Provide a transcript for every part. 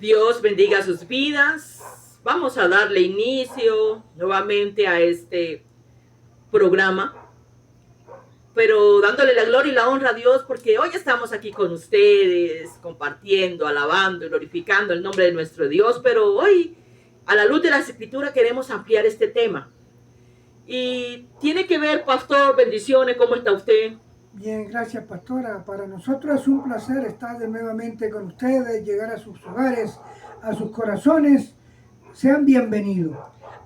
Dios bendiga sus vidas. Vamos a darle inicio nuevamente a este programa, pero dándole la gloria y la honra a Dios porque hoy estamos aquí con ustedes, compartiendo, alabando y glorificando el nombre de nuestro Dios, pero hoy, a la luz de las Escrituras, queremos ampliar este tema. Y tiene que ver, pastor, bendiciones, ¿cómo está usted? Bien, gracias pastora. Para nosotros es un placer estar de nuevamente con ustedes, llegar a sus hogares, a sus corazones. Sean bienvenidos.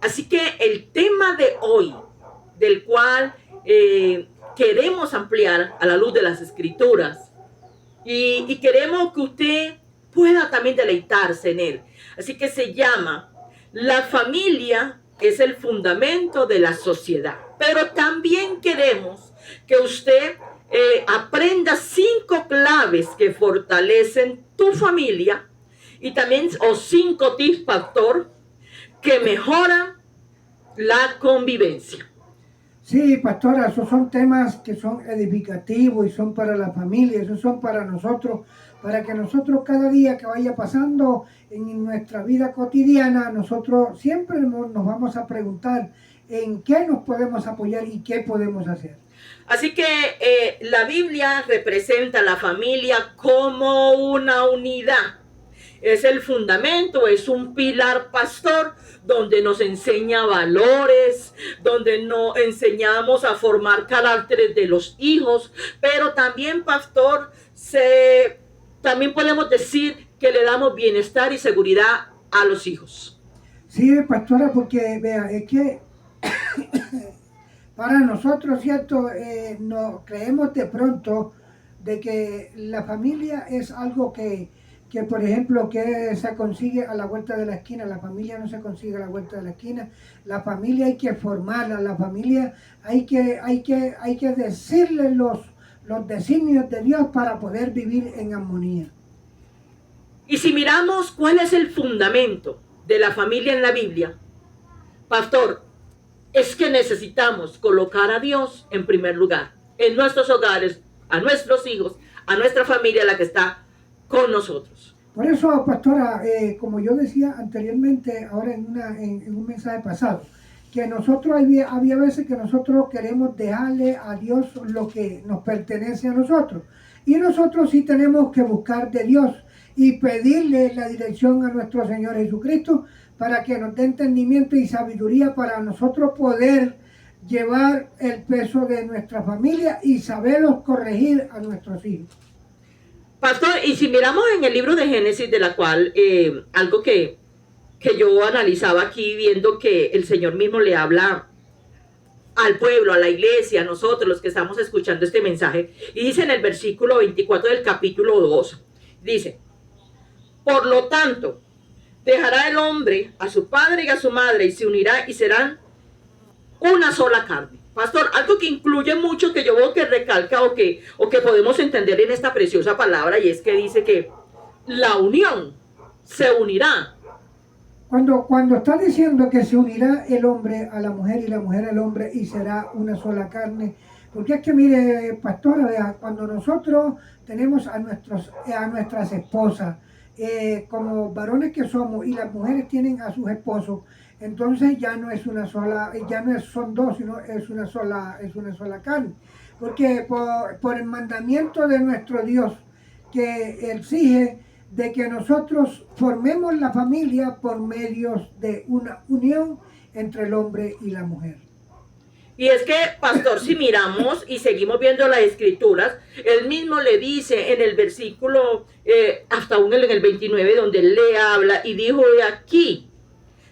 Así que el tema de hoy, del cual queremos ampliar a la luz de las Escrituras, y queremos que usted pueda también deleitarse en él. Así que se llama: la familia es el fundamento de la sociedad. Pero también queremos que usted aprenda 5 claves que fortalecen tu familia y también, o 5 tips, pastor, que mejoran la convivencia. Sí, pastora, esos son temas que son edificativos y son para la familia, esos son para nosotros, para que nosotros cada día que vaya pasando en nuestra vida cotidiana, nosotros siempre nos vamos a preguntar en qué nos podemos apoyar y qué podemos hacer. Así que la Biblia representa a la familia como una unidad. Es el fundamento, es un pilar pastor donde nos enseña valores, donde nos enseñamos a formar caracteres de los hijos, pero también, pastor, también podemos decir que le damos bienestar y seguridad a los hijos. Sí, pastora, porque vea, es que para nosotros, ¿cierto? Nos creemos de pronto de que la familia es algo que, por ejemplo, que se consigue a la vuelta de la esquina. La familia no se consigue a la vuelta de la esquina. La familia hay que formarla, la familia hay que decirle los designios de Dios para poder vivir en armonía. Y si miramos cuál es el fundamento de la familia en la Biblia, pastor, es que necesitamos colocar a Dios en primer lugar, en nuestros hogares, a nuestros hijos, a nuestra familia, la que está con nosotros. Por eso, pastora, como yo decía anteriormente, ahora en un mensaje pasado, que nosotros había veces que nosotros queremos dejarle a Dios lo que nos pertenece a nosotros. Y nosotros sí tenemos que buscar de Dios y pedirle la dirección a nuestro Señor Jesucristo para que nos dé entendimiento y sabiduría para nosotros poder llevar el peso de nuestra familia y saberlos corregir a nuestros hijos. Pastor, y si miramos en el libro de Génesis, de la cual algo que yo analizaba aquí, viendo que el Señor mismo le habla al pueblo, a la iglesia, a nosotros los que estamos escuchando este mensaje, y dice en el versículo 24 del capítulo 2, dice: por lo tanto, dejará el hombre a su padre y a su madre y se unirá y serán una sola carne. Pastor, algo que incluye mucho, que yo veo que recalca o que podemos entender en esta preciosa palabra, y es que dice que la unión se unirá. Cuando está diciendo que se unirá el hombre a la mujer y la mujer al hombre y será una sola carne, porque es que mire, pastora, vea, cuando nosotros tenemos a nuestras esposas, como varones que somos, y las mujeres tienen a sus esposos, entonces ya no es una sola, son dos, sino es una sola carne. Porque por el mandamiento de nuestro Dios, que exige de que nosotros formemos la familia por medio de una unión entre el hombre y la mujer. Y es que, pastor, si miramos y seguimos viendo las escrituras, él mismo le dice en el versículo, hasta aún en el 29, donde él le habla y dijo: he aquí.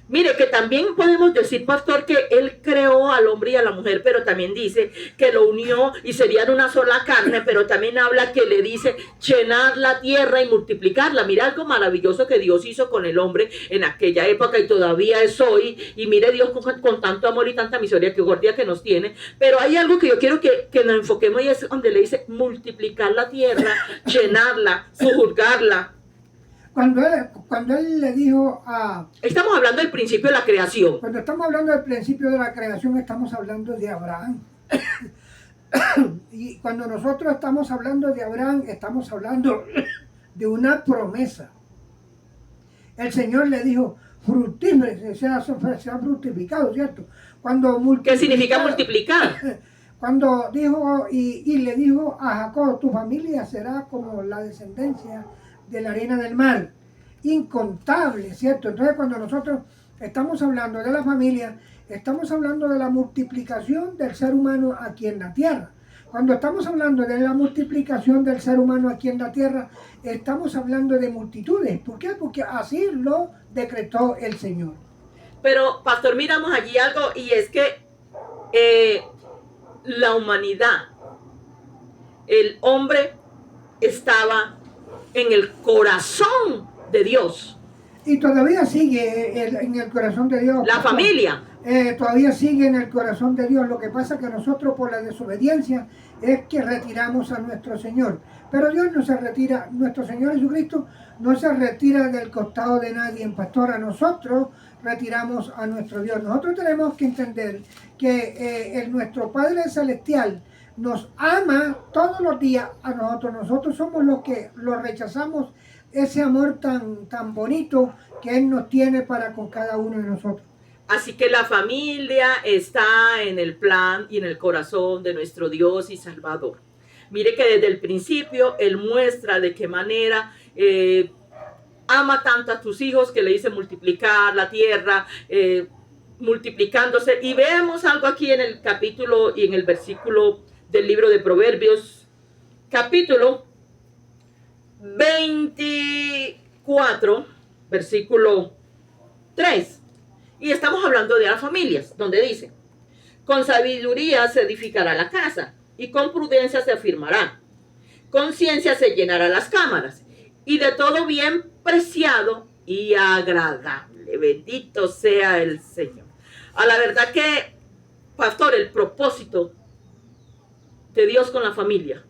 Mire, que también podemos decir, pastor, que él creó al hombre y a la mujer, pero también dice que lo unió y serían una sola carne, pero también habla que le dice llenar la tierra y multiplicarla. Mira algo maravilloso que Dios hizo con el hombre en aquella época y todavía es hoy. Y mire Dios con tanto amor y tanta misericordia que nos tiene. Pero hay algo que yo quiero que nos enfoquemos, y es donde le dice multiplicar la tierra, llenarla, sujuzgarla. Cuando él le dijo a... Estamos hablando del principio de la creación. Cuando estamos hablando del principio de la creación, estamos hablando de Abraham. Y cuando nosotros estamos hablando de Abraham, estamos hablando de una promesa. El Señor le dijo, fructífere, sea fructificado, ¿cierto? Cuando ¿Qué significa multiplicar? Cuando dijo y le dijo a Jacob, tu familia será como la descendencia de la arena del mar, incontable, ¿cierto? Entonces cuando nosotros estamos hablando de la familia, estamos hablando de la multiplicación del ser humano aquí en la tierra. Cuando estamos hablando de la multiplicación del ser humano aquí en la tierra, estamos hablando de multitudes. ¿Por qué? Porque así lo decretó el Señor. Pero, pastor, miramos allí algo, y es que la humanidad, el hombre estaba en el corazón de Dios. Y todavía sigue en el corazón de Dios. La familia. Todavía sigue en el corazón de Dios. Lo que pasa es que nosotros por la desobediencia es que retiramos a nuestro Señor. Pero Dios no se retira, nuestro Señor Jesucristo no se retira del costado de nadie, pastora. Nosotros retiramos a nuestro Dios. Nosotros tenemos que entender que nuestro Padre Celestial nos ama todos los días a nosotros. Nosotros somos los que lo rechazamos, ese amor tan bonito que Él nos tiene para con cada uno de nosotros. Así que la familia está en el plan y en el corazón de nuestro Dios y Salvador. Mire que desde el principio Él muestra de qué manera ama tanto a tus hijos, que le dice multiplicar la tierra, multiplicándose. Y veamos algo aquí en el capítulo y en el versículo del libro de Proverbios, capítulo 24, versículo 3. Y estamos hablando de las familias, donde dice: con sabiduría se edificará la casa, y con prudencia se afirmará. Con ciencia se llenará las cámaras, y de todo bien preciado y agradable. Bendito sea el Señor. A la verdad que, pastor, el propósito de Dios con la familia.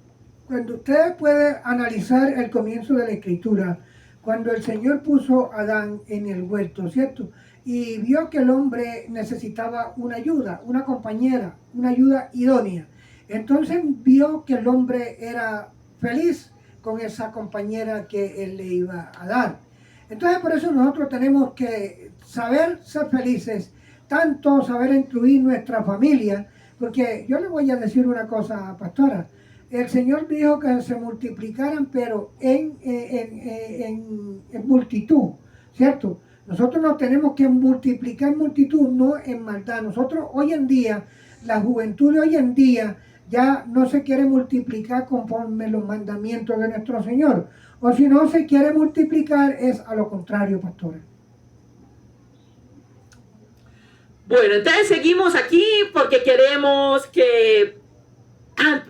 Cuando usted puede analizar el comienzo de la Escritura, cuando el Señor puso a Adán en el huerto, ¿cierto? Y vio que el hombre necesitaba una ayuda, una compañera, una ayuda idónea. Entonces vio que el hombre era feliz con esa compañera que él le iba a dar. Entonces por eso nosotros tenemos que saber ser felices, tanto saber incluir nuestra familia, porque yo le voy a decir una cosa, pastora. El Señor dijo que se multiplicaran, pero en multitud, ¿cierto? Nosotros nos tenemos que multiplicar en multitud, no en maldad. Nosotros hoy en día, la juventud de hoy en día, ya no se quiere multiplicar conforme los mandamientos de nuestro Señor. O si no se quiere multiplicar, es a lo contrario, pastora. Bueno, entonces seguimos aquí porque queremos que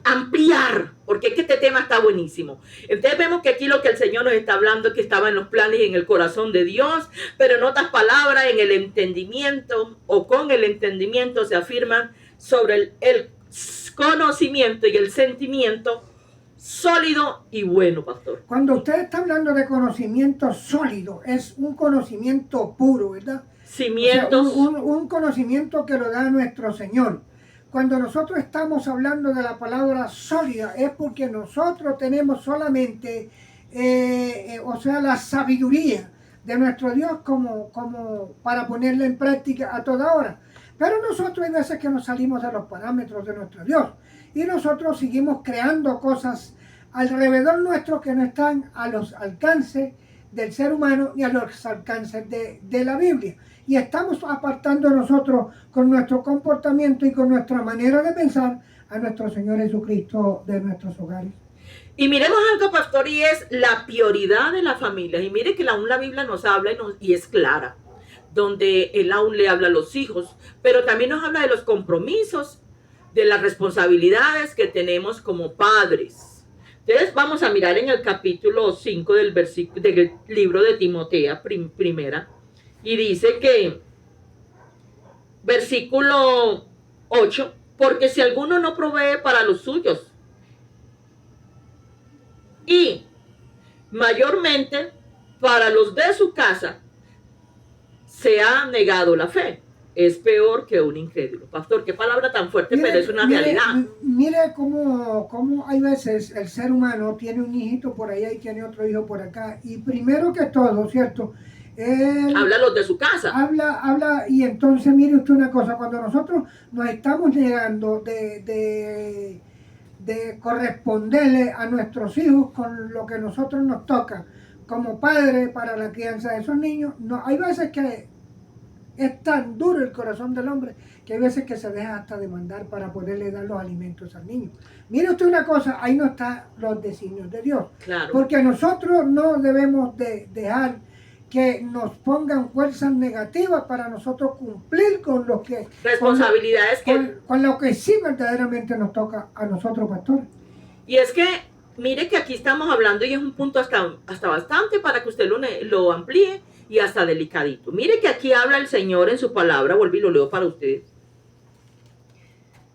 ampliar, porque es que este tema está buenísimo. Entonces vemos que aquí lo que el Señor nos está hablando es que estaba en los planes y en el corazón de Dios, pero en otras palabras, en el entendimiento o con el entendimiento se afirman sobre el conocimiento y el sentimiento sólido y bueno, pastor. Cuando usted está hablando de conocimiento sólido, es un conocimiento puro, ¿verdad? Cimientos. O sea, un conocimiento que lo da nuestro Señor. Cuando nosotros estamos hablando de la palabra sólida, es porque nosotros tenemos solamente, la sabiduría de nuestro Dios como para ponerla en práctica a toda hora. Pero nosotros hay veces que nos salimos de los parámetros de nuestro Dios y nosotros seguimos creando cosas alrededor nuestro que no están a los alcances del ser humano ni a los alcances de la Biblia. Y estamos apartando nosotros con nuestro comportamiento y con nuestra manera de pensar a nuestro Señor Jesucristo de nuestros hogares. Y miremos algo, pastor, y es la prioridad de la familia. Y mire que aún la Biblia nos habla y es clara, donde él aún le habla a los hijos, pero también nos habla de los compromisos, de las responsabilidades que tenemos como padres. Entonces vamos a mirar en el capítulo 5 del libro de Timoteo, primera, y dice que, versículo 8, porque si alguno no provee para los suyos, y mayormente para los de su casa, se ha negado la fe, es peor que un incrédulo. Pastor, qué palabra tan fuerte, pero es una realidad. Mire cómo hay veces el ser humano tiene un hijito por allá y tiene otro hijo por acá. Y primero que todo, ¿cierto? Él Habla a los de su casa. habla, y entonces mire usted una cosa, cuando nosotros nos estamos negando de corresponderle a nuestros hijos con lo que nosotros nos toca como padres para la crianza de esos niños, no, hay veces que es tan duro el corazón del hombre que hay veces que se deja hasta demandar para poderle dar los alimentos al niño. Mire usted una cosa, ahí no están los designios de Dios. Claro. Porque nosotros no debemos de dejar que nos pongan fuerzas negativas para nosotros cumplir con lo que... Responsabilidades con lo que sí verdaderamente nos toca a nosotros, pastor. Y es que, mire que aquí estamos hablando y es un punto hasta bastante para que usted lo amplíe y hasta delicadito. Mire que aquí habla el Señor en su palabra, vuelvo y lo leo para ustedes.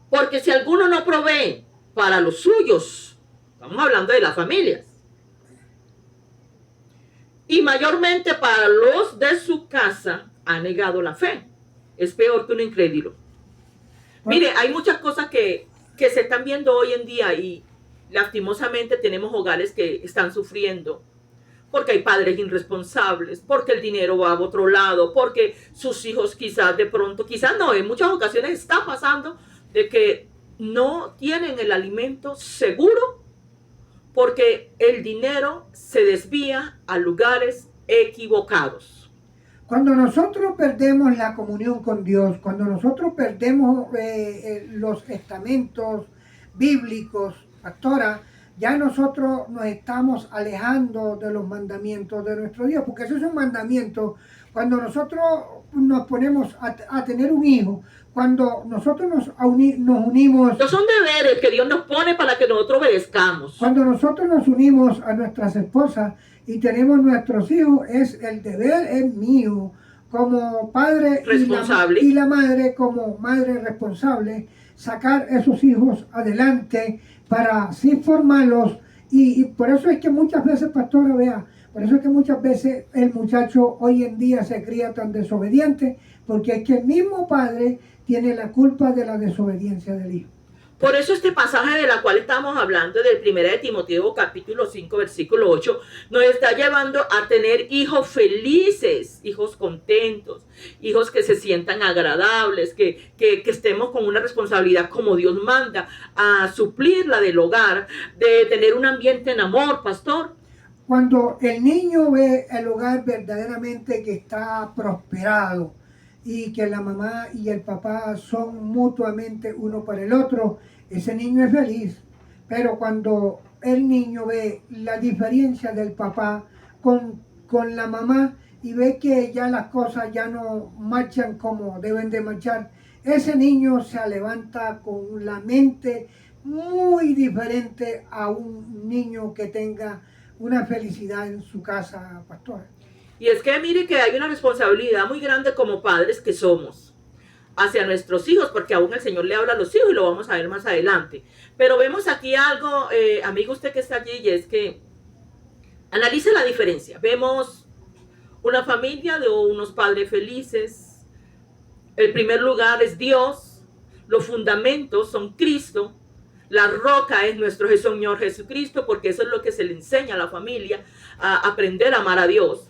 Porque si alguno no provee para los suyos, estamos hablando de las familias, y mayormente para los de su casa, ha negado la fe. Es peor que un incrédulo. Mire, hay muchas cosas que se están viendo hoy en día y lastimosamente tenemos hogares que están sufriendo porque hay padres irresponsables, porque el dinero va a otro lado, porque sus hijos quizás de pronto, quizás no, en muchas ocasiones está pasando de que no tienen el alimento seguro porque el dinero se desvía a lugares equivocados. Cuando nosotros perdemos la comunión con Dios, cuando nosotros perdemos los estamentos bíblicos, pastora, ya nosotros nos estamos alejando de los mandamientos de nuestro Dios, porque eso es un mandamiento. Cuando nosotros nos ponemos a tener un hijo, cuando nosotros nos unimos... Estos son deberes que Dios nos pone para que nosotros obedezcamos. Cuando nosotros nos unimos a nuestras esposas y tenemos nuestros hijos, el deber es mío como padre responsable y la madre como madre responsable, sacar esos hijos adelante para así formarlos. Y por eso es que muchas veces, pastora, vea, por eso es que muchas veces el muchacho hoy en día se cría tan desobediente, porque es que el mismo padre tiene la culpa de la desobediencia del hijo. Por eso este pasaje de la cual estamos hablando, del 1 de Timoteo capítulo 5 versículo 8, nos está llevando a tener hijos felices, hijos contentos, hijos que se sientan agradables, que estemos con una responsabilidad como Dios manda, a suplir la del hogar, de tener un ambiente en amor, pastor. Cuando el niño ve el hogar verdaderamente que está prosperado, y que la mamá y el papá son mutuamente uno para el otro, ese niño es feliz. Pero cuando el niño ve la diferencia del papá con la mamá y ve que ya las cosas ya no marchan como deben de marchar, ese niño se levanta con la mente muy diferente a un niño que tenga una felicidad en su casa, pastora. Y es que mire que hay una responsabilidad muy grande como padres que somos hacia nuestros hijos, porque aún el Señor le habla a los hijos y lo vamos a ver más adelante. Pero vemos aquí algo, amigo usted que está allí, y es que analice la diferencia. Vemos una familia de unos padres felices. El primer lugar es Dios, los fundamentos son Cristo, la roca es nuestro Señor Jesucristo, porque eso es lo que se le enseña a la familia, a aprender a amar a Dios.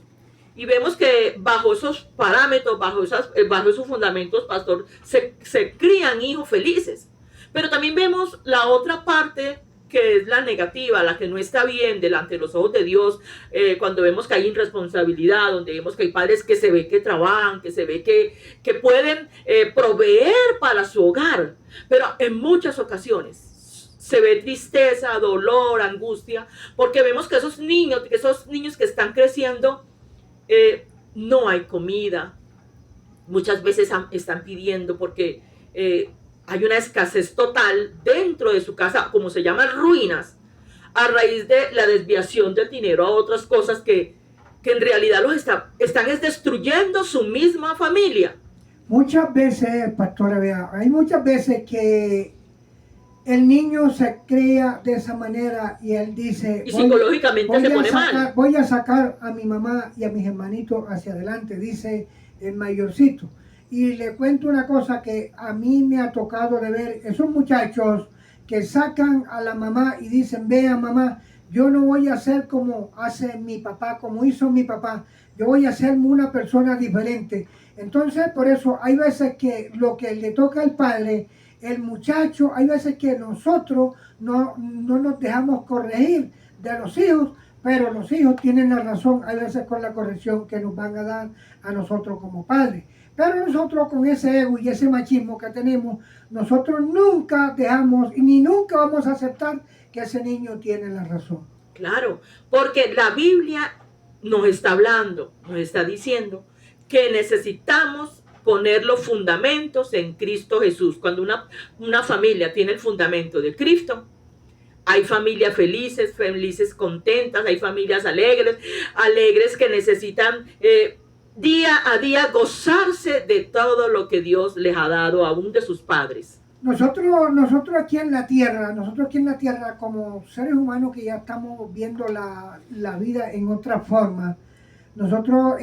Y vemos que bajo esos parámetros, bajo esos fundamentos, pastor, se crían hijos felices. Pero también vemos la otra parte, que es la negativa, la que no está bien delante de los ojos de Dios, cuando vemos que hay irresponsabilidad, donde vemos que hay padres que se ve que trabajan, que se ve que pueden proveer para su hogar. Pero en muchas ocasiones se ve tristeza, dolor, angustia, porque vemos que esos niños que están creciendo, no hay comida. Muchas veces están pidiendo porque hay una escasez total dentro de su casa, como se llaman ruinas, a raíz de la desviación del dinero a otras cosas que en realidad los están destruyendo su misma familia. Muchas veces, pastora, vea, hay muchas veces que el niño se cría de esa manera y él dice, y psicológicamente se pone mal. Voy a sacar a mi mamá y a mis hermanitos hacia adelante, dice el mayorcito. Y le cuento una cosa que a mí me ha tocado de ver, esos muchachos que sacan a la mamá y dicen, vea mamá, Yo no voy a ser como hace mi papá, como hizo mi papá. Yo voy a ser una persona diferente. Entonces, por eso hay veces que lo que le toca al padre, el muchacho, hay veces que nosotros no nos dejamos corregir de los hijos, pero los hijos tienen la razón, hay veces con la corrección que nos van a dar a nosotros como padres. Pero nosotros con ese ego y ese machismo que tenemos, nosotros nunca dejamos ni nunca vamos a aceptar que ese niño tiene la razón. Claro, porque la Biblia nos está hablando, nos está diciendo que necesitamos poner los fundamentos en Cristo Jesús. Cuando una familia tiene el fundamento de Cristo, hay familias felices, felices, contentas, hay familias alegres, alegres que necesitan día a día gozarse de todo lo que Dios les ha dado, aún de sus padres. Nosotros aquí en la tierra, como seres humanos que ya estamos viendo la vida en otra forma, nosotros,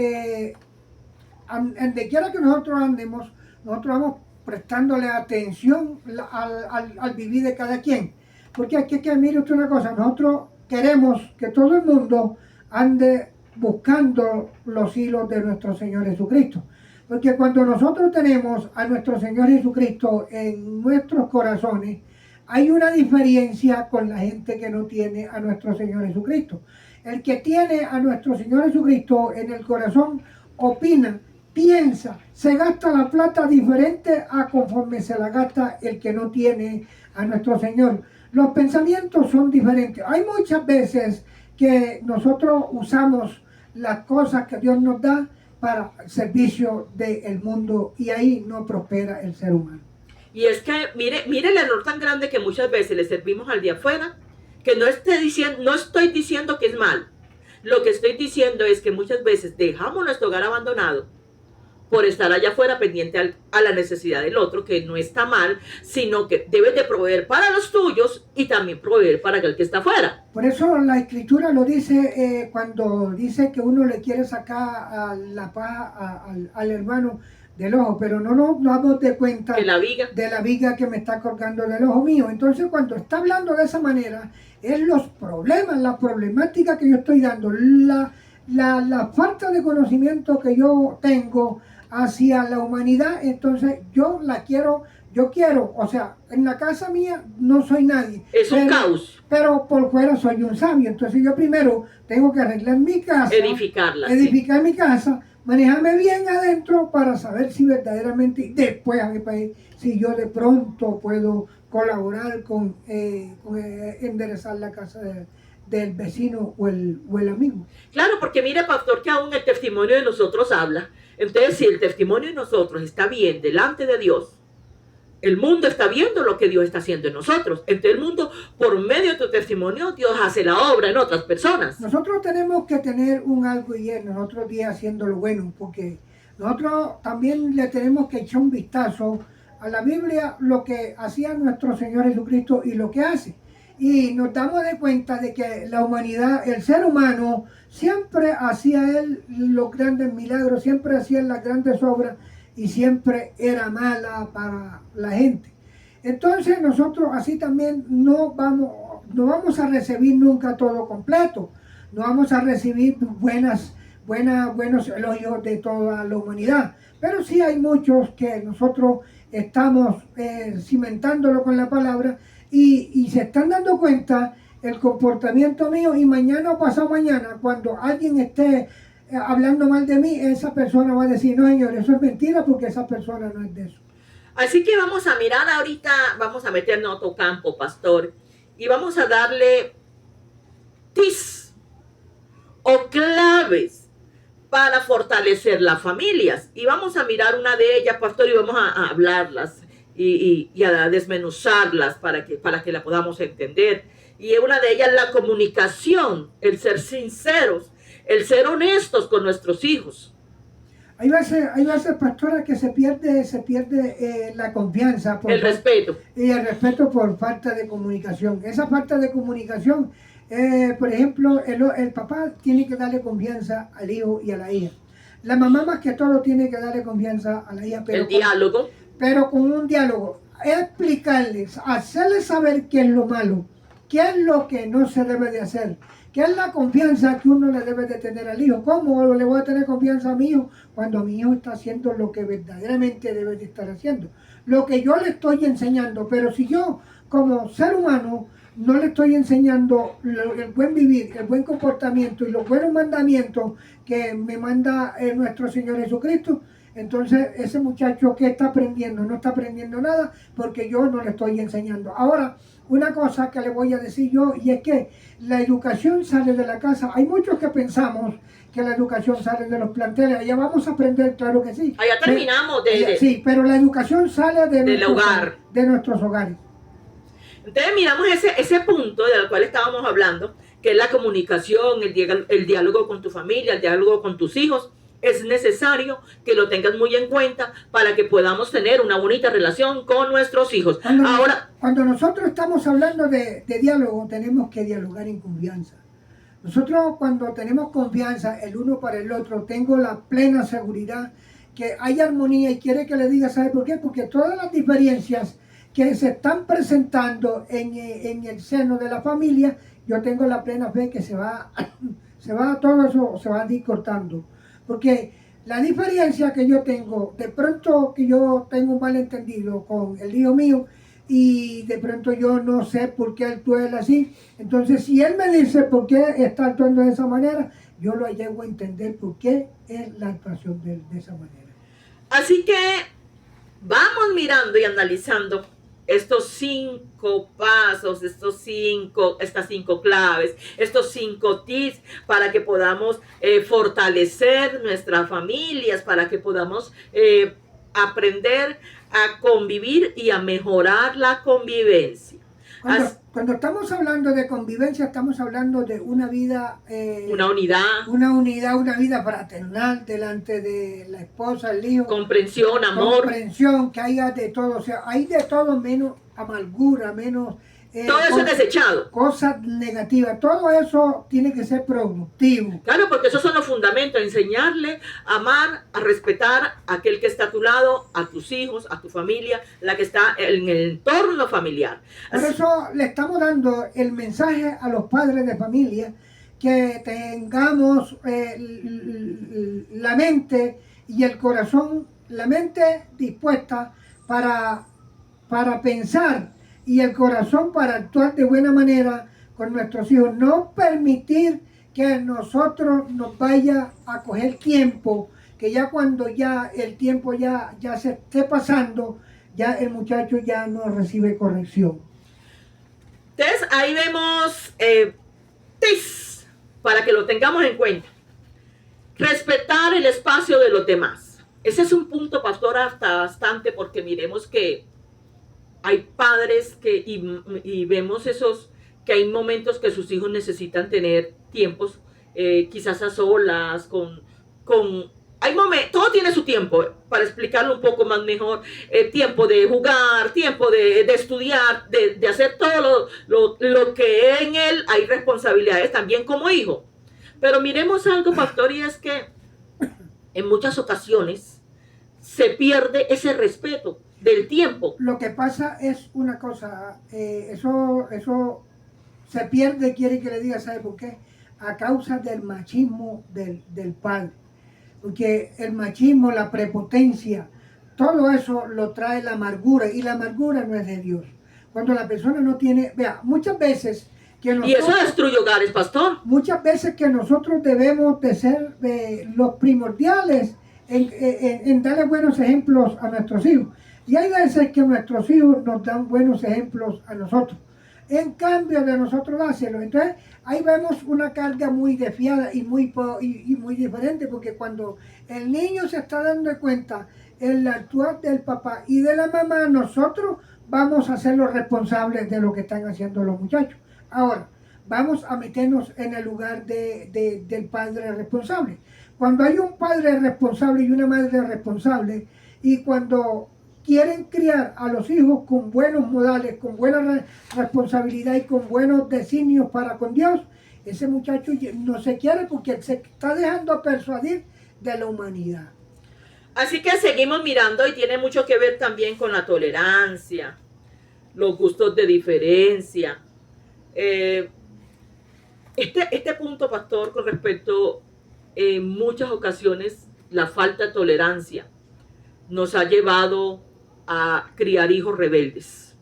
donde quiera que nosotros andemos, nosotros vamos prestándole atención al vivir de cada quien. Porque aquí que mire usted una cosa, nosotros queremos que todo el mundo ande buscando los hilos de nuestro Señor Jesucristo. Porque cuando nosotros tenemos a nuestro Señor Jesucristo en nuestros corazones, hay una diferencia con la gente que no tiene a nuestro Señor Jesucristo. El que tiene a nuestro Señor Jesucristo en el corazón opina, piensa, se gasta la plata diferente a conforme se la gasta el que no tiene a nuestro Señor. Los pensamientos son diferentes. Hay muchas veces que nosotros usamos las cosas que Dios nos da para servicio del mundo y ahí no prospera el ser humano. Y es que mire el error tan grande que muchas veces le servimos al de afuera, que no estoy diciendo que es mal. Lo que estoy diciendo es que muchas veces dejamos nuestro hogar abandonado por estar allá afuera pendiente a la necesidad del otro, que no está mal, sino que debes de proveer para los tuyos y también proveer para aquel que está afuera. Por eso la Escritura lo dice cuando dice que uno le quiere sacar a la paja al hermano del ojo, pero no nos damos de cuenta de la viga que me está colgando del ojo mío. Entonces cuando está hablando de esa manera, es los problemas, la problemática que yo estoy dando, la falta de conocimiento que yo tengo hacia la humanidad. Entonces yo quiero, o sea, en la casa mía no soy nadie. Es un caos. Pero por fuera soy un sabio. Entonces yo primero tengo que arreglar mi casa. Edificar mi casa, manejarme bien adentro para saber si verdaderamente, después a mi país, si yo de pronto puedo colaborar con enderezar la casa del vecino o el amigo. Claro, porque mire, pastor, que aún el testimonio de nosotros habla. Entonces, si el testimonio de nosotros está bien delante de Dios, el mundo está viendo lo que Dios está haciendo en nosotros. Entonces el mundo, por medio de tu testimonio, Dios hace la obra en otras personas. Nosotros tenemos que tener un algo y en nosotros días haciendo lo bueno, porque nosotros también le tenemos que echar un vistazo a la Biblia, lo que hacía nuestro Señor Jesucristo y lo que hace. Y nos damos de cuenta de que la humanidad, el ser humano, siempre hacía él los grandes milagros, siempre hacía las grandes obras y siempre era mala para la gente. Entonces nosotros así también no vamos a recibir nunca todo completo, no vamos a recibir buenos elogios de toda la humanidad, pero sí hay muchos que nosotros estamos cimentándolo con la palabra y se están dando cuenta el comportamiento mío, y mañana o pasado mañana, cuando alguien esté hablando mal de mí, esa persona va a decir, no señor, eso es mentira, porque esa persona no es de eso. Así que vamos a mirar ahorita, vamos a meternos a otro campo, pastor, y vamos a darle tips o claves para fortalecer las familias. Y vamos a mirar una de ellas, pastor, y vamos a hablarlas y a desmenuzarlas para que la podamos entender. Y una de ellas es la comunicación, el ser sinceros, el ser honestos con nuestros hijos. Hay veces, pastora, que se pierde la confianza. El respeto. Y el respeto por falta de comunicación. Esa falta de comunicación, por ejemplo, el papá tiene que darle confianza al hijo y a la hija. La mamá más que todo tiene que darle confianza a la hija. Pero con un diálogo. Explicarles, hacerles saber qué es lo malo ¿Qué es lo que no se debe de hacer? ¿Qué es la confianza que uno le debe de tener al hijo? ¿Cómo le voy a tener confianza a mi hijo cuando mi hijo está haciendo lo que verdaderamente debe de estar haciendo? Lo que yo le estoy enseñando, pero si yo como ser humano no le estoy enseñando el buen vivir, el buen comportamiento y los buenos mandamientos que me manda nuestro Señor Jesucristo, entonces ese muchacho que está aprendiendo no está aprendiendo nada porque yo no le estoy enseñando. Ahora, una cosa que le voy a decir yo, y es que la educación sale de la casa. Hay muchos que pensamos que la educación sale de los planteles. Allá vamos a aprender, claro que sí. Allá terminamos sí, pero la educación sale del hogar, de nuestros hogares. Entonces miramos ese punto del cual estábamos hablando, que es la comunicación, el diálogo con tu familia, el diálogo con tus hijos. Es necesario que lo tengas muy en cuenta para que podamos tener una bonita relación con nuestros hijos. Cuando nosotros estamos hablando de diálogo, tenemos que dialogar en confianza. Nosotros cuando tenemos confianza el uno para el otro, tengo la plena seguridad que hay armonía y quiere que le diga, ¿sabe por qué? Porque todas las diferencias que se están presentando en el seno de la familia, yo tengo la plena fe que se va todo eso se va a ir cortando. Porque la diferencia que yo tengo, de pronto que yo tengo un malentendido con el hijo mío y de pronto yo no sé por qué actúa él así, entonces si él me dice por qué está actuando de esa manera, yo lo llego a entender por qué es la actuación de esa manera. Así que vamos mirando y analizando estos 5 pasos, estas 5 claves, estos 5 tips para que podamos fortalecer nuestras familias, para que podamos aprender a convivir y a mejorar la convivencia. Cuando estamos hablando de convivencia, estamos hablando de una vida... una unidad. Una vida fraternal delante de la esposa, el hijo. Comprensión, amor. Comprensión, que haya de todo. O sea, hay de todo menos amargura, menos... todo eso es desechado. Cosas negativas. Todo eso tiene que ser productivo. Claro, porque esos son los fundamentos. Enseñarle a amar, a respetar a aquel que está a tu lado, a tus hijos, a tu familia, la que está en el entorno familiar. Por eso le estamos dando el mensaje a los padres de familia que tengamos la mente y el corazón, la mente dispuesta para pensar y el corazón para actuar de buena manera con nuestros hijos. No permitir que nosotros nos vaya a coger tiempo, que ya cuando ya el tiempo ya se esté pasando, ya el muchacho ya no recibe corrección. Entonces ahí vemos tips para que lo tengamos en cuenta. Respetar el espacio de los demás. Ese es un punto, pastor, hasta bastante, porque miremos que hay padres y vemos que hay momentos que sus hijos necesitan tener tiempos, quizás a solas, hay momentos, todo tiene su tiempo, para explicarlo un poco más mejor, tiempo de jugar, tiempo de estudiar, de hacer todo lo que en él hay responsabilidades también como hijo. Pero miremos algo, pastor, y es que en muchas ocasiones se pierde ese respeto del tiempo. Lo que pasa es una cosa, eso se pierde, quiere que le diga, ¿sabe por qué? A causa del machismo del padre. Porque el machismo, la prepotencia, todo eso lo trae la amargura, y la amargura no es de Dios. Cuando la persona no tiene, vea, muchas veces que nosotros... Y eso destruye hogares, pastor. Muchas veces que nosotros debemos de ser los primordiales en darle buenos ejemplos a nuestros hijos. Y hay veces que nuestros hijos nos dan buenos ejemplos a nosotros. En cambio de nosotros dárselo. Entonces, ahí vemos una carga muy desfiada y muy diferente, porque cuando el niño se está dando cuenta el actuar del papá y de la mamá, nosotros vamos a ser los responsables de lo que están haciendo los muchachos. Ahora, vamos a meternos en el lugar del padre responsable. Cuando hay un padre responsable y una madre responsable, y cuando quieren criar a los hijos con buenos modales, con buena responsabilidad y con buenos designios para con Dios, ese muchacho no se quiere porque se está dejando persuadir de la humanidad. Así que seguimos mirando, y tiene mucho que ver también con la tolerancia, los gustos de diferencia, Eh, este punto, pastor, con respecto, en muchas ocasiones, la falta de tolerancia nos ha llevado a criar hijos rebeldes.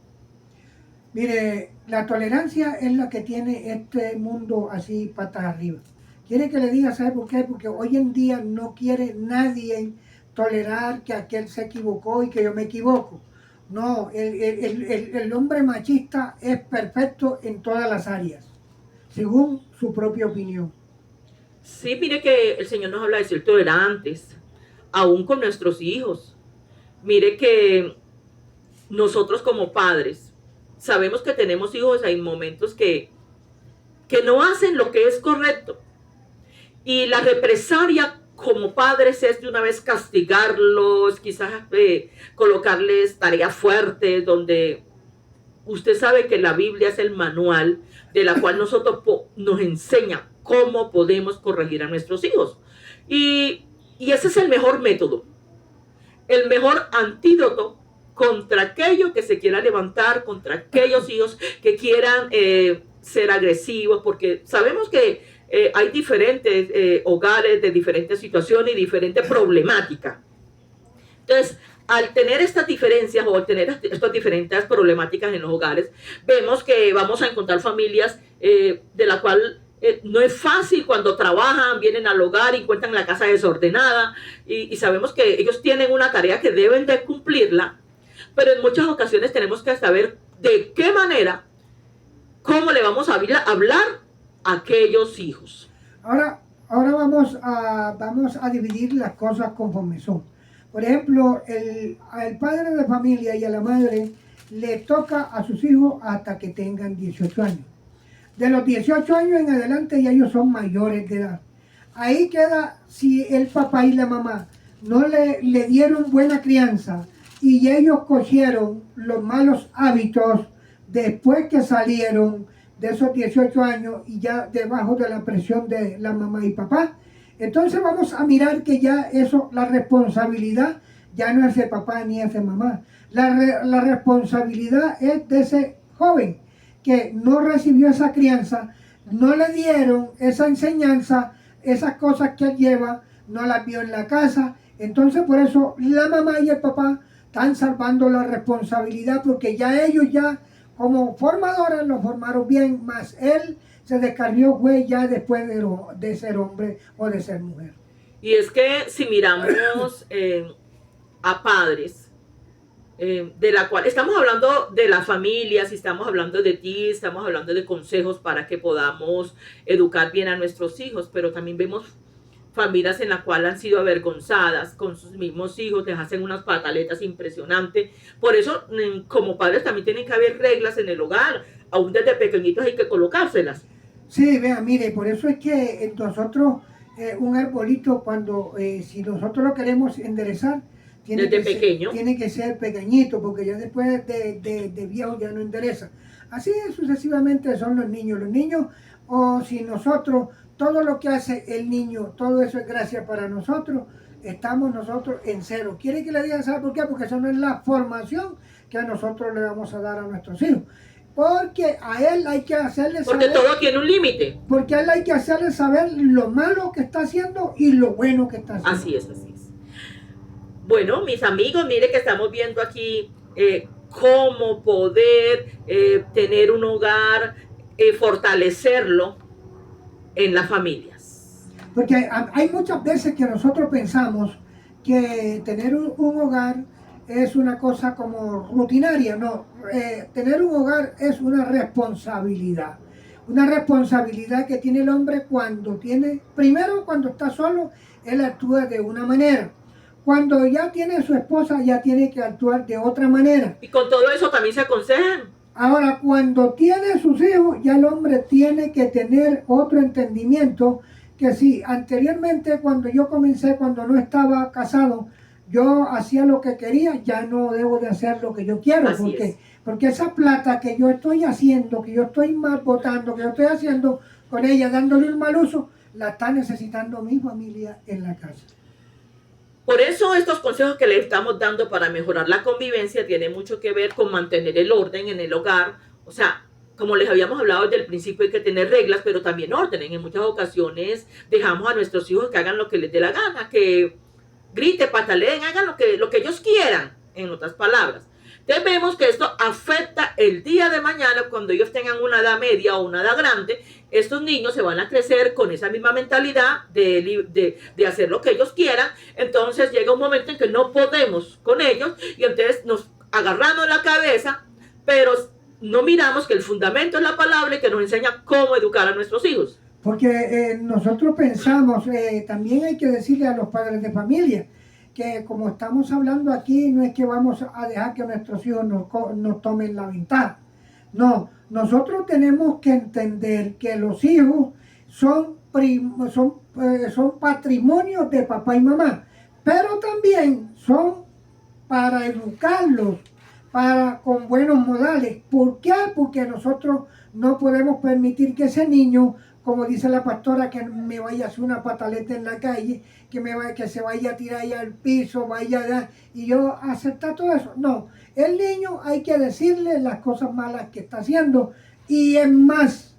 Mire, la tolerancia es la que tiene este mundo así patas arriba. Quiere que le diga, ¿sabe por qué? Porque hoy en día no quiere nadie tolerar que aquel se equivocó y que yo me equivoco. No, el hombre machista es perfecto en todas las áreas, según su propia opinión. Sí, mire que el Señor nos habla de ser tolerantes, aún con nuestros hijos. Mire que nosotros como padres sabemos que tenemos hijos, hay momentos que no hacen lo que es correcto. Y la represalia como padres es de una vez castigarlos, quizás colocarles tareas fuertes, donde usted sabe que la Biblia es el manual de la cual nosotros nos enseña cómo podemos corregir a nuestros hijos. Y ese es el mejor método, el mejor antídoto contra aquello que se quiera levantar, contra aquellos hijos que quieran ser agresivos, porque sabemos que hay diferentes hogares de diferentes situaciones y diferentes problemáticas. Entonces, al tener estas diferencias o al tener estas diferentes problemáticas en los hogares, vemos que vamos a encontrar familias de la cual no es fácil cuando trabajan, vienen al hogar y encuentran la casa desordenada y sabemos que ellos tienen una tarea que deben de cumplirla, pero en muchas ocasiones tenemos que saber de qué manera, cómo le vamos a hablar a aquellos hijos. Ahora vamos a dividir las cosas conforme son. Por ejemplo, al padre de familia y a la madre le toca a sus hijos hasta que tengan 18 años. De los 18 años en adelante ya ellos son mayores de edad. Ahí queda si el papá y la mamá no le dieron buena crianza y ellos cogieron los malos hábitos después que salieron de esos 18 años y ya debajo de la presión de la mamá y papá. Entonces vamos a mirar que ya eso, la responsabilidad ya no es de papá ni es de mamá. La responsabilidad es de ese joven que no recibió esa crianza, no le dieron esa enseñanza, esas cosas que él lleva, no las vio en la casa. Entonces por eso la mamá y el papá están salvando la responsabilidad porque ya ellos ya como formadores lo formaron bien, más él se descarrió fue ya después de ser hombre o de ser mujer. Y es que si miramos a padres, de la cual estamos hablando de la familia, si estamos hablando de ti, estamos hablando de consejos para que podamos educar bien a nuestros hijos, pero también vemos familias en las cuales han sido avergonzadas con sus mismos hijos, les hacen unas pataletas impresionantes. Por eso, como padres, también tienen que haber reglas en el hogar, aún desde pequeñitos hay que colocárselas. Sí, vea, mire, por eso es que nosotros, un arbolito, cuando si nosotros lo queremos enderezar, tiene que ser pequeñito, porque ya después de viejo ya no endereza. Así sucesivamente son los niños. Los niños, o si nosotros, todo lo que hace el niño, todo eso es gracia para nosotros, estamos nosotros en cero. ¿Quiere que le diga, sabe por qué? Porque eso no es la formación que nosotros le vamos a dar a nuestros hijos. Porque a él hay que hacerle saber. Porque todo tiene un límite. Porque a él hay que hacerle saber lo malo que está haciendo y lo bueno que está haciendo. Así es, así es. Bueno, mis amigos, mire que estamos viendo aquí cómo poder tener un hogar, fortalecerlo en las familias. Porque hay muchas veces que nosotros pensamos que tener un hogar es una cosa como rutinaria, no. Tener un hogar es una responsabilidad que tiene el hombre primero cuando está solo, él actúa de una manera. Cuando ya tiene a su esposa, ya tiene que actuar de otra manera. Y con todo eso también se aconsejan. Ahora, cuando tiene sus hijos, ya el hombre tiene que tener otro entendimiento, que si anteriormente cuando yo comencé, cuando no estaba casado, yo hacía lo que quería, ya no debo de hacer lo que yo quiero, porque esa plata que yo estoy haciendo, que yo estoy mal botando, que yo estoy haciendo con ella, dándole un mal uso, la está necesitando mi familia en la casa. Por eso estos consejos que le estamos dando para mejorar la convivencia tienen mucho que ver con mantener el orden en el hogar. O sea, como les habíamos hablado desde el principio, hay que tener reglas, pero también orden. En muchas ocasiones dejamos a nuestros hijos que hagan lo que les dé la gana, que griten, pataleen, hagan lo que ellos quieran, en otras palabras. Entonces vemos que esto afecta el día de mañana, cuando ellos tengan una edad media o una edad grande. Estos niños se van a crecer con esa misma mentalidad de hacer lo que ellos quieran. Entonces llega un momento en que no podemos con ellos y entonces nos agarramos la cabeza, pero no miramos que el fundamento es la palabra y que nos enseña cómo educar a nuestros hijos. Porque nosotros pensamos, también hay que decirle a los padres de familia, que como estamos hablando aquí, no es que vamos a dejar que nuestros hijos nos tomen la ventaja. No, nosotros tenemos que entender que los hijos son patrimonio de papá y mamá, pero también son para educarlos, con buenos modales. ¿Por qué? Porque nosotros no podemos permitir que ese niño, como dice la pastora, que me vaya a hacer una pataleta en la calle, que se vaya a tirar ahí al piso, y yo aceptar todo eso. No, el niño hay que decirle las cosas malas que está haciendo y es más,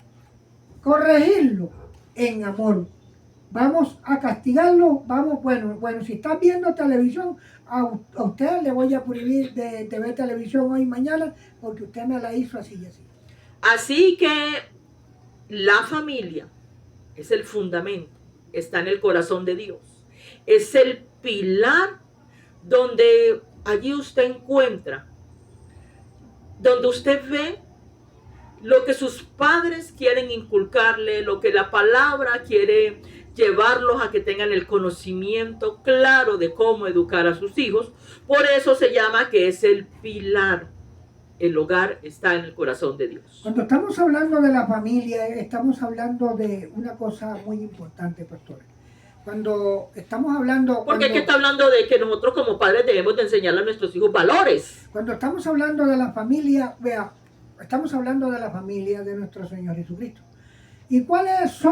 corregirlo en amor. Vamos a castigarlo, bueno, si estás viendo televisión, a usted le voy a prohibir de ver televisión hoy y mañana porque usted me la hizo así y así. Así que la familia es el fundamento, está en el corazón de Dios. Es el pilar donde allí usted encuentra, donde usted ve lo que sus padres quieren inculcarle, lo que la palabra quiere llevarlos a que tengan el conocimiento claro de cómo educar a sus hijos. Por eso se llama que es el pilar. El hogar está en el corazón de Dios. Cuando estamos hablando de la familia, estamos hablando de una cosa muy importante, pastor. Cuando estamos hablando... Porque aquí está hablando de que nosotros como padres debemos de enseñarle a nuestros hijos valores. Cuando estamos hablando de la familia, vea, estamos hablando de la familia de nuestro Señor Jesucristo. ¿Y cuál es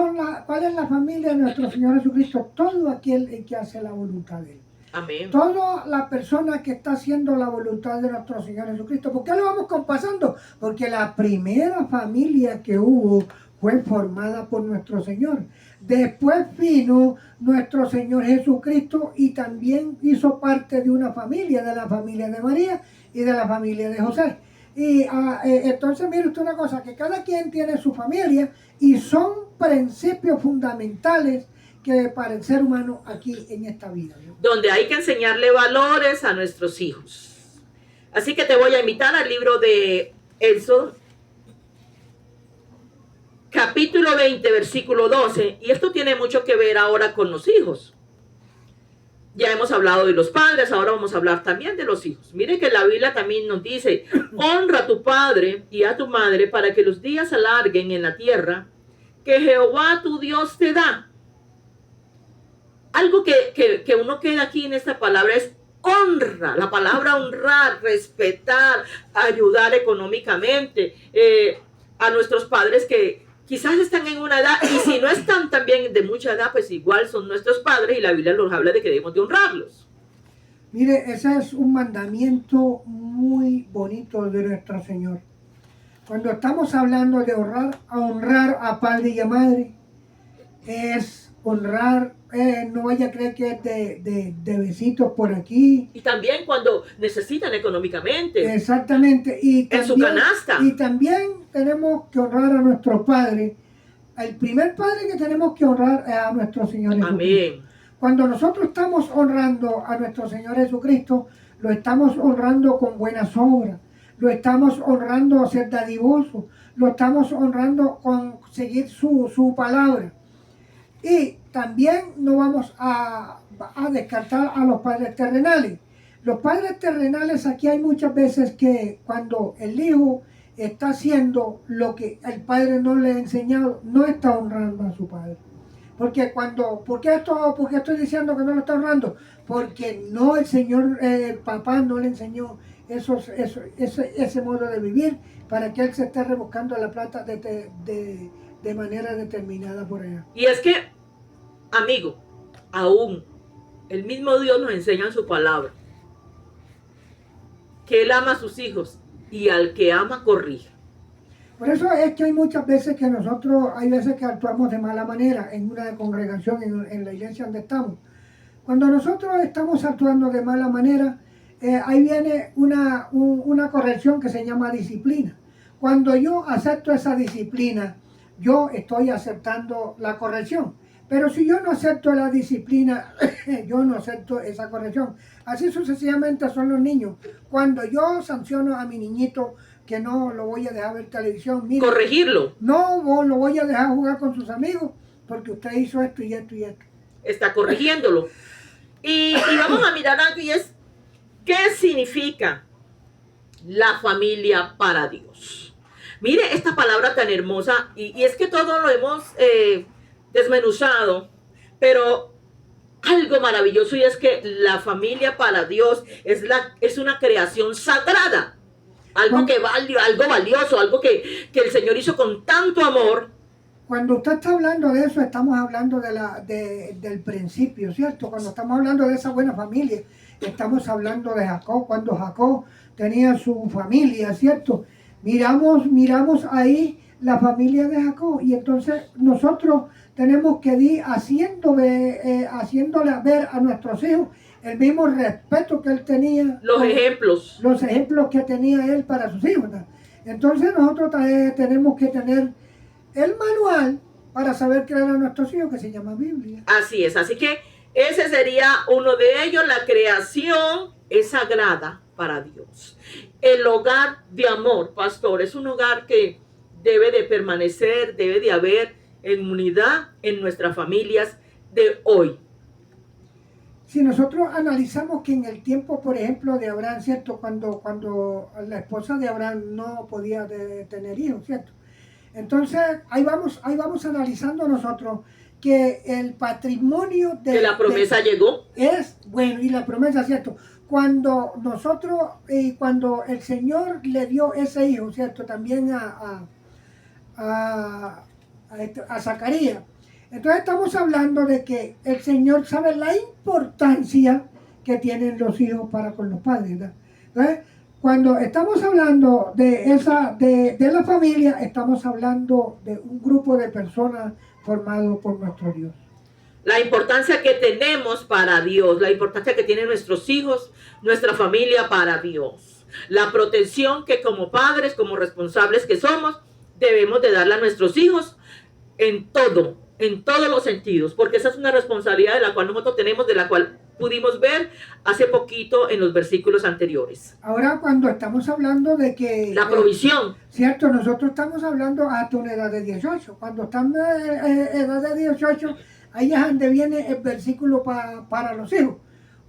la familia de nuestro Señor Jesucristo? Todo aquel que hace la voluntad de Él. Amén. Toda la persona que está haciendo la voluntad de nuestro Señor Jesucristo. ¿Por qué lo vamos compasando? Porque la primera familia que hubo fue formada por nuestro Señor. Después vino nuestro Señor Jesucristo y también hizo parte de una familia, de la familia de María y de la familia de José. Y entonces mire usted una cosa, que cada quien tiene su familia y son principios fundamentales que para el ser humano aquí en esta vida, ¿no? Donde hay que enseñarle valores a nuestros hijos. Así que te voy a invitar al libro de Éxodo, capítulo 20, versículo 12. Y esto tiene mucho que ver ahora con los hijos. Ya hemos hablado de los padres, ahora vamos a hablar también de los hijos. Mire que la Biblia también nos dice, honra a tu padre y a tu madre para que los días se alarguen en la tierra que Jehová tu Dios te da. Algo que uno queda aquí en esta palabra es honra. La palabra honrar, respetar, ayudar económicamente a nuestros padres que quizás están en una edad, y si no están también de mucha edad, pues igual son nuestros padres y la Biblia nos habla de que debemos de honrarlos. Mire, ese es un mandamiento muy bonito de nuestro Señor. Cuando estamos hablando de honrar a padre y a madre, es honrar, no vaya a creer que es de besitos por aquí. Y también cuando necesitan económicamente. Exactamente. Y también, en su canasta. Y también tenemos que honrar a nuestro Padre. El primer Padre que tenemos que honrar es a nuestro Señor Jesucristo. Amén. Cuando nosotros estamos honrando a nuestro Señor Jesucristo, lo estamos honrando con buenas obras. Lo estamos honrando a ser dadivoso. Lo estamos honrando con seguir su palabra. Y también no vamos a descartar a los padres terrenales. Los padres terrenales, aquí hay muchas veces que cuando el hijo está haciendo lo que el padre no le ha enseñado, no está honrando a su padre. Porque ¿por qué estoy diciendo que no lo está honrando? Porque no, el Señor, el papá no le enseñó ese modo de vivir para que él se esté rebuscando la plata de manera determinada por allá. Y es que, amigo, aún el mismo Dios nos enseña en su palabra que Él ama a sus hijos y al que ama corrige. Por eso es que hay muchas veces que nosotros, hay veces que actuamos de mala manera en una congregación, en la iglesia donde estamos. Cuando nosotros estamos actuando de mala manera, ahí viene una corrección que se llama disciplina. Cuando yo acepto esa disciplina, yo estoy aceptando la corrección. Pero si yo no acepto la disciplina, yo no acepto esa corrección. Así sucesivamente son los niños. Cuando yo sanciono a mi niñito que no lo voy a dejar ver televisión, mire, Corregirlo. no lo voy a dejar jugar con sus amigos porque usted hizo esto y esto y esto. Está corrigiéndolo. Y vamos a mirar algo y es, ¿qué significa la familia para Dios? Mire esta palabra tan hermosa, y es que todo lo hemos desmenuzado, pero algo maravilloso, y es que la familia para Dios es una creación sagrada, algo que vale, algo valioso, algo que el Señor hizo con tanto amor. Cuando usted está hablando de eso, estamos hablando del principio, ¿cierto? Cuando estamos hablando de esa buena familia, estamos hablando de Jacob, cuando Jacob tenía su familia, ¿cierto? Miramos ahí la familia de Jacob, y entonces nosotros tenemos que ir haciéndole ver a nuestros hijos el mismo respeto que él tenía. Los ejemplos que tenía él para sus hijos, ¿no? Entonces nosotros tenemos que tener el manual para saber crear a nuestros hijos, que se llama Biblia. Así es, así que ese sería uno de ellos. La creación es sagrada para Dios. El hogar de amor, pastor, es un hogar que debe de permanecer, debe de haber en unidad en nuestras familias de hoy. Si nosotros analizamos que en el tiempo, por ejemplo, de Abraham, ¿cierto? Cuando la esposa de Abraham no podía tener hijos, ¿cierto? Entonces, ahí vamos analizando nosotros que el patrimonio de... Que la promesa llegó. Es bueno, y la promesa, ¿cierto? Cuando cuando el Señor le dio ese hijo, ¿cierto? También a Zacarías. Entonces estamos hablando de que el Señor sabe la importancia que tienen los hijos para con los padres, ¿verdad? Entonces, cuando estamos hablando de la familia, estamos hablando de un grupo de personas formado por nuestro Dios. La importancia que tenemos para Dios, la importancia que tienen nuestros hijos, nuestra familia para Dios. La protección que como padres, como responsables que somos, debemos de darle a nuestros hijos en todos los sentidos, porque esa es una responsabilidad de la cual nosotros tenemos, de la cual pudimos ver hace poquito en los versículos anteriores. Ahora, cuando estamos hablando de que... La provisión. Cierto, nosotros estamos hablando hasta una edad de 18. Cuando estamos en edad de 18, ahí es donde viene el versículo para los hijos.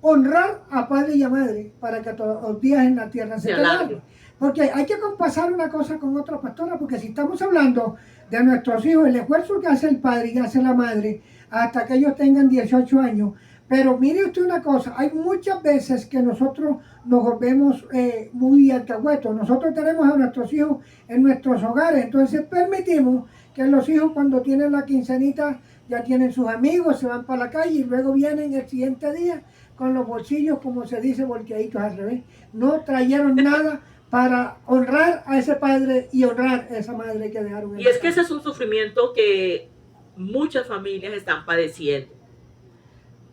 Honrar a padre y a madre para que todos los días en la tierra se te alarguen. Porque hay que compasar una cosa con otra, pastora, porque si estamos hablando de nuestros hijos, el esfuerzo que hace el padre y que hace la madre hasta que ellos tengan 18 años. Pero mire usted una cosa, hay muchas veces que nosotros nos volvemos muy alcahuetos. Nosotros tenemos a nuestros hijos en nuestros hogares, entonces permitimos que los hijos cuando tienen la quincenita ya tienen sus amigos, se van para la calle y luego vienen el siguiente día con los bolsillos, como se dice, volteaditos al revés. No trajeron nada para honrar a ese padre y honrar a esa madre que dejaron. Y es que ese es un sufrimiento que muchas familias están padeciendo.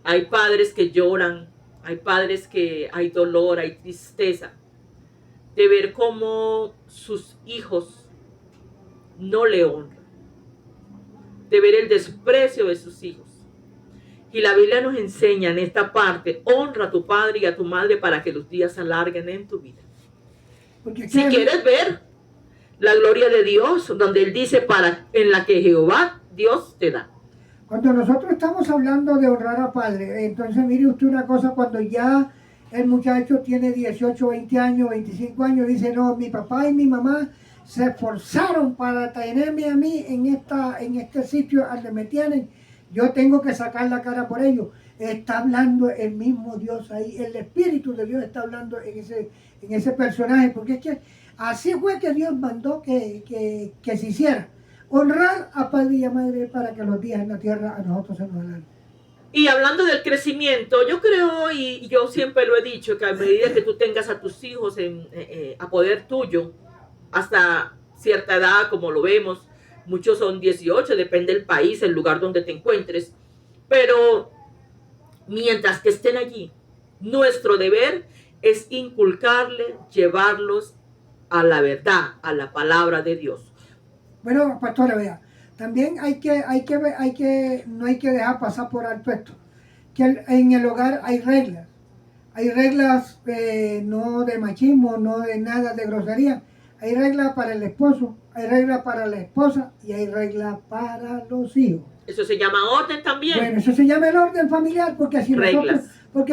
Hay padres que lloran, hay padres que hay dolor, hay tristeza de ver cómo sus hijos no le honran, de ver el desprecio de sus hijos. Y la Biblia nos enseña en esta parte: honra a tu padre y a tu madre para que los días se alarguen en tu vida. Porque si quieres ver la gloria de Dios, donde Él dice en la que Jehová Dios te da. Cuando nosotros estamos hablando de honrar a padre, entonces mire usted una cosa, cuando ya el muchacho tiene 18, 20 años, 25 años, dice, no, mi papá y mi mamá se esforzaron para tenerme a mí en este sitio donde me tienen, yo tengo que sacar la cara por ellos. Está hablando el mismo Dios ahí, el Espíritu de Dios está hablando en ese personaje, porque es que así fue que Dios mandó que se hiciera. Honrar a padre y a madre para que los días en la tierra a nosotros se nos alarguen. Y hablando del crecimiento, yo creo, y yo siempre lo he dicho, que a medida que tú tengas a tus hijos a poder tuyo, hasta cierta edad, como lo vemos. Muchos son 18, depende del país, el lugar donde te encuentres. Pero mientras que estén allí, nuestro deber es inculcarle, llevarlos a la verdad, a la palabra de Dios. Bueno, pastora, vea, también no hay que dejar pasar por alto esto, que en el hogar hay reglas. Hay reglas no de machismo, no de nada de grosería. Hay reglas para el esposo, hay reglas para la esposa y hay reglas para los hijos. Eso se llama orden también. Bueno, eso se llama el orden familiar porque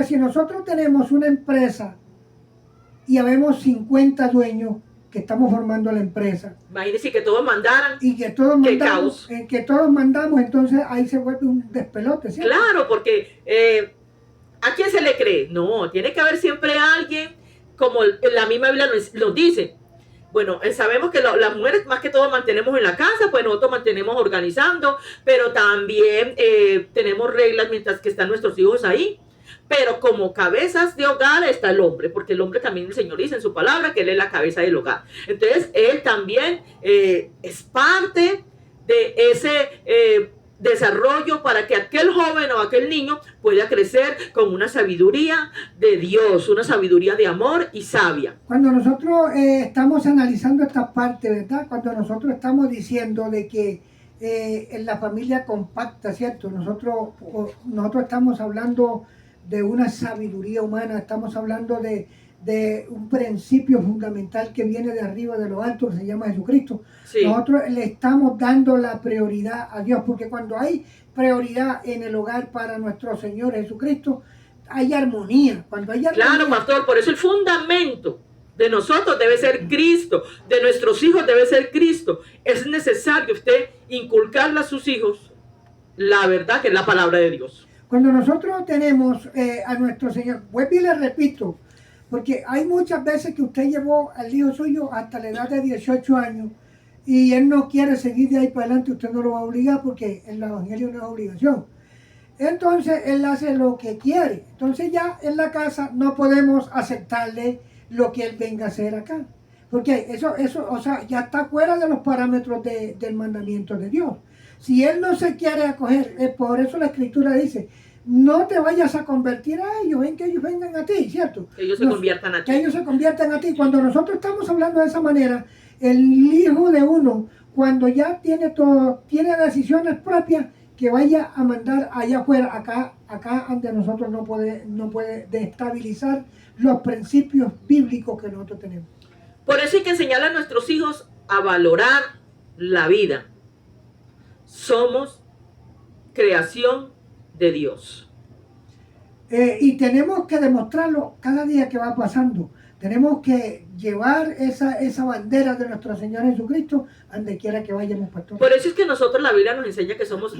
si nosotros tenemos una empresa y habemos 50 dueños que estamos formando la empresa. Imagínense que todos mandaran. Y que todos mandamos, entonces ahí se vuelve un despelote, ¿cierto? Claro, porque ¿a quién se le cree? No, tiene que haber siempre alguien, como la misma Biblia nos dice. Bueno, sabemos que las mujeres más que todo mantenemos en la casa, pues nosotros mantenemos organizando, pero también tenemos reglas mientras que están nuestros hijos ahí. Pero como cabezas de hogar está el hombre, porque el hombre también, el Señor dice en su palabra que él es la cabeza del hogar. Entonces, él también es parte de ese desarrollo para que aquel joven o aquel niño pueda crecer con una sabiduría de Dios, una sabiduría de amor y sabia. Cuando nosotros estamos analizando esta parte, ¿verdad? Cuando nosotros estamos diciendo de que en la familia compacta, ¿cierto? Nosotros estamos hablando de una sabiduría humana, estamos hablando de un principio fundamental que viene de arriba, de lo alto, que se llama Jesucristo. Sí. Nosotros le estamos dando la prioridad a Dios, porque cuando hay prioridad en el hogar para nuestro Señor Jesucristo, hay armonía. Cuando hay armonía, claro, pastor, por eso el fundamento de nosotros debe ser Cristo, de nuestros hijos debe ser Cristo. Es necesario usted inculcarle a sus hijos la verdad, que es la palabra de Dios. Cuando nosotros tenemos a nuestro Señor, vuelvo y le repito, porque hay muchas veces que usted llevó al hijo suyo hasta la edad de 18 años y él no quiere seguir de ahí para adelante, usted no lo va a obligar porque el evangelio no es obligación. Entonces él hace lo que quiere. Entonces ya en la casa no podemos aceptarle lo que él venga a hacer acá. Porque eso, o sea, ya está fuera de los parámetros del mandamiento de Dios. Si él no se quiere acoger, por eso la Escritura dice, no te vayas a convertir a ellos, en que ellos vengan a ti, ¿cierto? Que ellos se conviertan a ti. Que ellos se conviertan a ti. Cuando nosotros estamos hablando de esa manera, el hijo de uno, cuando ya tiene decisiones propias, que vaya a mandar allá afuera, acá ante nosotros no puede destabilizar los principios bíblicos que nosotros tenemos. Por eso hay que enseñar a nuestros hijos a valorar la vida. Somos creación de Dios. Y tenemos que demostrarlo cada día que va pasando. Tenemos que llevar esa bandera de nuestro Señor Jesucristo donde quiera que vayamos, pastor. Por eso es que nosotros la Biblia nos enseña que somos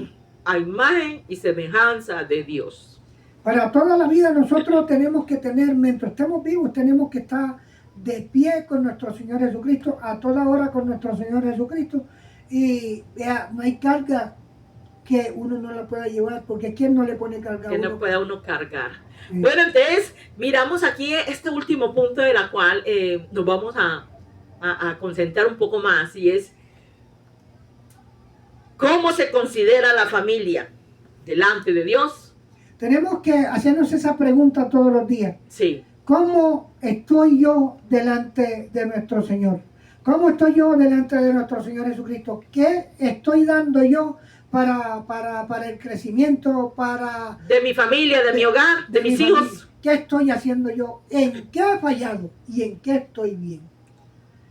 a imagen y semejanza de Dios. Para toda la vida nosotros tenemos que tener, mientras estemos vivos, tenemos que estar de pie con nuestro Señor Jesucristo, a toda hora con nuestro Señor Jesucristo. Y no hay carga que uno no la pueda llevar, porque ¿quién no le pone carga a uno? Que no pueda uno cargar. Sí. Bueno, entonces miramos aquí este último punto de la cual nos vamos a concentrar un poco más, y es ¿cómo se considera la familia delante de Dios? Tenemos que hacernos esa pregunta todos los días. Sí. ¿Cómo estoy yo delante de nuestro Señor? ¿Cómo estoy yo delante de nuestro Señor Jesucristo? ¿Qué estoy dando yo para el crecimiento, de mi familia, de mi hogar, de mis hijos? Familia? ¿Qué estoy haciendo yo? ¿En qué he fallado? ¿Y en qué estoy bien?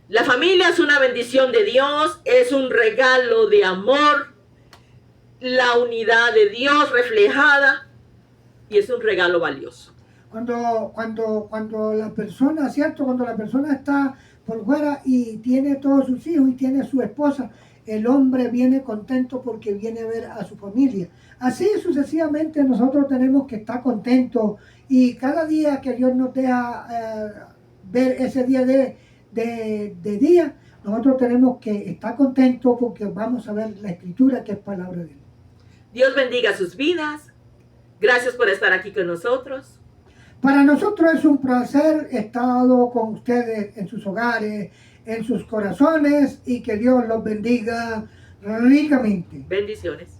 La familia es una bendición de Dios, es un regalo de amor, la unidad de Dios reflejada, y es un regalo valioso. Cuando la persona, ¿cierto? Cuando la persona está por fuera y tiene todos sus hijos y tiene su esposa, el hombre viene contento porque viene a ver a su familia. Así sucesivamente nosotros tenemos que estar contentos, y cada día que Dios nos deja ver ese día de día, nosotros tenemos que estar contentos porque vamos a ver la Escritura, que es palabra de Dios. Dios bendiga sus vidas. Gracias por estar aquí con nosotros. Para nosotros es un placer estar con ustedes en sus hogares, en sus corazones y que Dios los bendiga ricamente. Bendiciones.